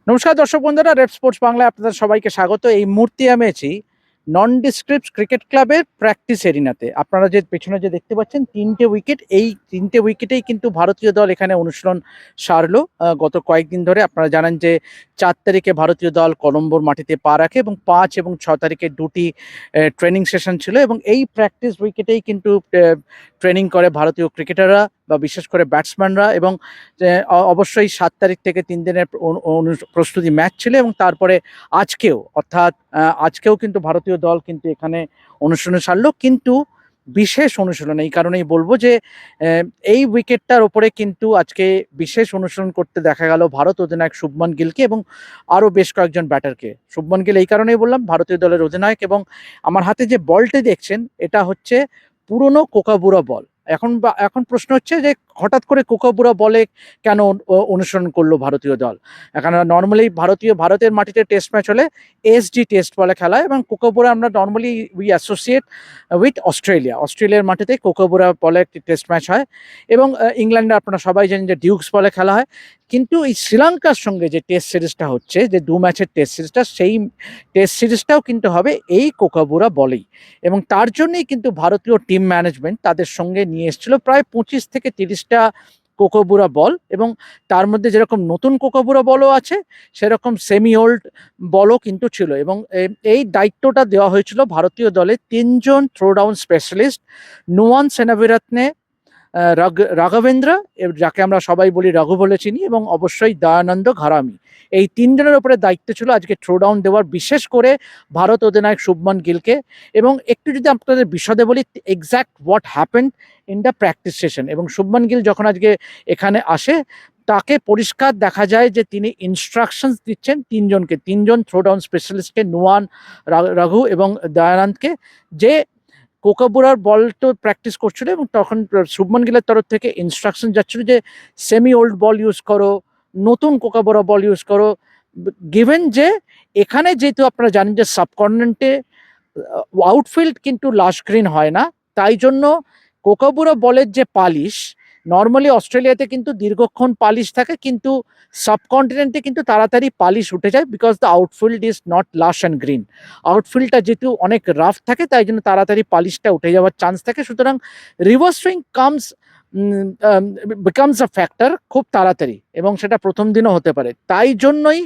নমস্কার দর্শক বন্ধুরা, রেপ স্পোর্টস বাংলায় আপনাদের সবাইকে স্বাগত। এই মুহূর্তে আমি আছি নন ডিসক্রিপ্ট ক্রিকেট ক্লাবের প্র্যাকটিস এরিনাতে। আপনারা যে পেছনে যে দেখতে পাচ্ছেন তিনটে উইকেট, এই তিনটে উইকেটেই কিন্তু ভারতীয় দল এখানে অনুশীলন সারলো গত কয়েকদিন ধরে। আপনারা জানেন যে 4 তারিখে ভারতীয় দল কলম্বোর মাটিতে পা রাখে এবং 5 এবং 6 তারিখে দুটি ট্রেনিং সেশন ছিল এবং এই প্র্যাকটিস উইকেটেই কিন্তু ট্রেনিং করে ভারতীয় ক্রিকেটাররা বা বিশেষ করে ব্যাটসম্যানরা। এবং অবশ্যই 7 তারিখ থেকে 3 দিনের প্রস্তুতি ম্যাচ ছিল এবং তারপরে আজকেও, অর্থাৎ আজকেও কিন্তু ভারতীয় দল কিন্তু এখানে অনুশীলন সারলো, কিন্তু বিশেষ অনুশীলন। এই কারণেই বলবো যে এই উইকেটটার ওপরে কিন্তু আজকে বিশেষ অনুশীলন করতে দেখা গেল ভারত অধিনায়ক শুভমান গিলকে এবং আরও বেশ কয়েকজন ব্যাটারকে। শুভমান গিল এই কারণেই বললাম ভারতীয় দলের অধিনায়ক, এবং আমার হাতে যে বলটি দেখছেন এটা হচ্ছে পুরনো কোকাবুরা বল। এখন প্রশ্ন হচ্ছে যে হঠাৎ করে কোকাবুরা বলে কেন অনুসরণ করলো ভারতীয় দল। এখানে নর্মালি ভারতের মাটিতে টেস্ট ম্যাচ হলে এসডি টেস্ট বলে খেলা, এবং কোকাবুরা আমরা নর্মালি উই অ্যাসোসিয়েট উইথ অস্ট্রেলিয়ার মাটিতে কোকাবুরা বলে একটি টেস্ট ম্যাচ হয়। এবং ইংল্যান্ডে আপনারা সবাই জানেন যে ডিউকস বলে খেলা হয়। কিন্তু এই শ্রীলঙ্কার সঙ্গে যে টেস্ট সিরিজটা হচ্ছে, যে 2 ম্যাচের টেস্ট সিরিজটা, সেই টেস্ট সিরিজটাও কিন্তু হবে এই কোকাবুরা বলেই। এবং তার জন্যই কিন্তু ভারতীয় টিম ম্যানেজমেন্ট তাদের সঙ্গে নিয়ে এসেছিল প্রায় 25 থেকে 30টা কোকাবুরা বল, এবং তার মধ্যে যেরকম নতুন কোকাবুরা বলও আছে সেরকম সেমি ওল্ড বলও কিন্তু ছিল। এবং এই দায়িত্বটা দেওয়া হয়েছিল ভারতীয় দলে 3জন থ্রোডাউন স্পেশালিস্ট, নুয়ান সেনাবিরাতনে, রাঘবেন্দ্র, যাকে আমরা সবাই বলি রঘু বলে চিনি, এবং অবশ্যই দয়ানন্দ ঘারামি। এই 3জনের উপরে দায়িত্ব ছিল আজকে থ্রোডাউন দেওয়ার, বিশেষ করে ভারত অধিনায়ক শুভমান গিলকে। এবং একটু যদি আপনাদের বিশদে বলি exact what happened in the practice session. এবং শুভমান গিল যখন আজকে এখানে আসে তাকে পরিষ্কার দেখা যায় যে তিনি ইনস্ট্রাকশনস দিচ্ছেন 3জন থ্রোডাউন স্পেশালিস্টকে, নুয়ান, রঘু এবং দয়ানন্দকে, যে কোকাবুরার বল তো প্র্যাকটিস করছিল এবং তখন শুভমান গিলের তরফ থেকে ইনস্ট্রাকশন যাচ্ছিল যে সেমি ওল্ড বল ইউজ করো, নতুন কোকাবুরা বল ইউজ করো। গিভেন যে এখানে যেহেতু আপনারা জানেন যে সাবকন্টিনেন্টে আউটফিল্ড কিন্তু লাশ গ্রিন হয় না, তাই জন্য কোকাবুরা বলের যে পালিশ, নর্মালি অস্ট্রেলিয়াতে কিন্তু দীর্ঘক্ষণ পালিশ থাকে, কিন্তু সাবকন্টিনেন্টে কিন্তু তাড়াতাড়ি পালিশ উঠে যায়, because the outfield is not লাশ অ্যান্ড গ্রিন। আউটফিল্ডটা যেহেতু অনেক রাফ থাকে তাই জন্য তাড়াতাড়ি পালিশটা উঠে যাওয়ার চান্স থাকে, সুতরাং reverse swing becomes a factor খুব তাড়াতাড়ি, এবং সেটা প্রথম দিনও হতে পারে। তাই জন্যই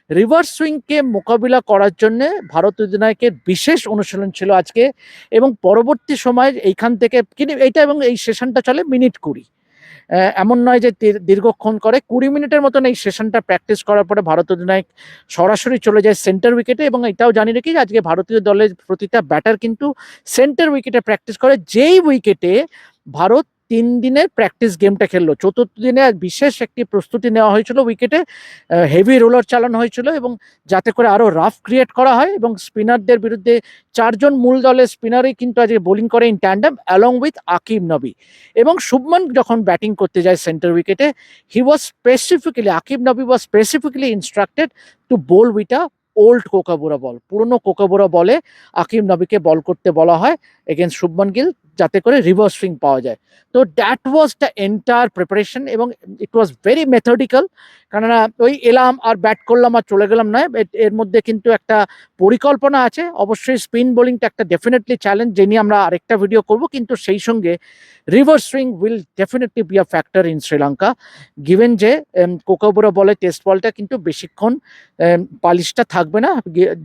রিভার্স সুইংকে মোকাবিলা করার জন্য ভারত অধিনায়কের বিশেষ অনুশীলন ছিল আজকে। এবং পরবর্তী সময় এইখান থেকে কিন্তু এইটা, এবং এই সেশনটা চলে মিনিট 20। এমন নয় যে দীর্ঘক্ষণ করে, 20 মিনিটের মতন এই সেশনটা প্র্যাকটিস করার পরে ভারত অধিনায়ক সরাসরি চলে যায় সেন্টার উইকেটে। এবং এটাও জানি রেখি আজকে ভারতীয় দলের প্রতিটা ব্যাটার কিন্তু সেন্টার উইকেটে প্র্যাকটিস করে, যেই উইকেটে ভারত 3 দিনের প্র্যাকটিস গেমটা খেললো। চতুর্থ দিনে বিশেষ একটি প্রস্তুতি নেওয়া হয়েছিল, উইকেটে হেভি রোলার চালানো হয়েছিল এবং যাতে করে আরও রাফ ক্রিয়েট করা হয়। এবং স্পিনারদের বিরুদ্ধে 4জন মূল দলের স্পিনারই কিন্তু আজকে বোলিং করে in tandem along with Aqib Nabi. এবং শুভমান যখন ব্যাটিং করতে যায় সেন্টার উইকেটে, Aqib Nabi was specifically instructed to bowl with a old Kookaburra ball. পুরনো কোকাবুরা বলে আকিব নবীকে বল করতে বলা হয় এগেনস্ট শুভমান গিল, যাতে করে রিভার্স সুইং পাওয়া যায়। তো that was the entire preparation, এবং ইট ওয়াজ ভেরি মেথডিক্যাল। কেননা ওই এলাম আর ব্যাট করলাম আর চলে গেলাম নয়, এর মধ্যে কিন্তু একটা পরিকল্পনা আছে। অবশ্যই স্পিন বোলিংটা একটা ডেফিনেটলি চ্যালেঞ্জ, যে নিয়ে আমরা আরেকটা ভিডিও করব, কিন্তু সেই সঙ্গে reverse swing will definitely be a factor in Sri Lanka, given যে কোকাবুরা বলে টেস্ট বলটা কিন্তু বেশিক্ষণ পালিশটা থাকবে না,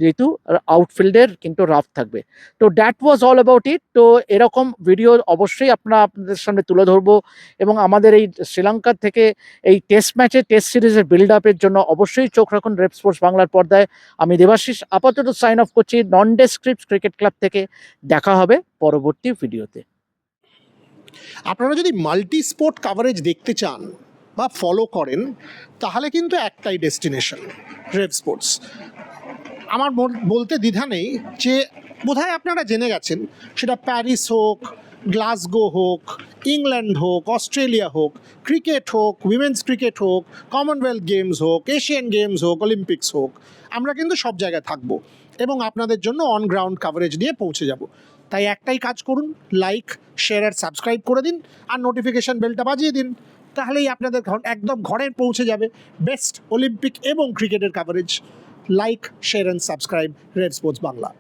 যেহেতু আউটফিল্ডের কিন্তু রাফ থাকবে। তো that was all about it. তো এরকম ভিডিও অবশ্যই আপনাদের সামনে তুলে ধরবো, এবং আমাদের এই শ্রীলঙ্কার থেকে এই টেস্ট ম্যাচে টেস্ট সিরিজের বিল্ড আপের জন্য অবশ্যই চোখ রাখুন রেপ স্পোর্টস বাংলার পর্দায়। আমি দেবাশিস আপাতত সাইন অফ করছি নন ডেসক্রিপ্ট ক্রিকেট ক্লাব থেকে। দেখা হবে পরবর্তী ভিডিওতে। আপনারা যদি মাল্টি স্পোর্ট কাভারেজ দেখতে চান বা ফলো করেন, তাহলে কিন্তু একটাই ডেস্টিনেশন, রেভ স্পোর্টস। আমার বলতে দ্বিধা নেই যে বোধহয় আপনারা জেনে গেছেন, সেটা প্যারিস হোক, গ্লাসগো হোক, ইংল্যান্ড হোক, অস্ট্রেলিয়া হোক, ক্রিকেট হোক, উইমেন্স ক্রিকেট হোক, কমনওয়েলথ গেমস হোক, এশিয়ান গেমস হোক, অলিম্পিক্স হোক, আমরা কিন্তু সব জায়গায় থাকবো এবং আপনাদের জন্য অন গ্রাউন্ড কাভারেজ নিয়ে পৌঁছে যাব। তাই একটাই কাজ করুন, লাইক, শেয়ার আর সাবস্ক্রাইব করে দিন, আর নোটিফিকেশান বেলটা বাজিয়ে দিন। তাহলেই আপনাদের একদম ঘরে পৌঁছে যাবে বেস্ট অলিম্পিক এবং ক্রিকেটের coverage. Like, share and subscribe red sports Bangla.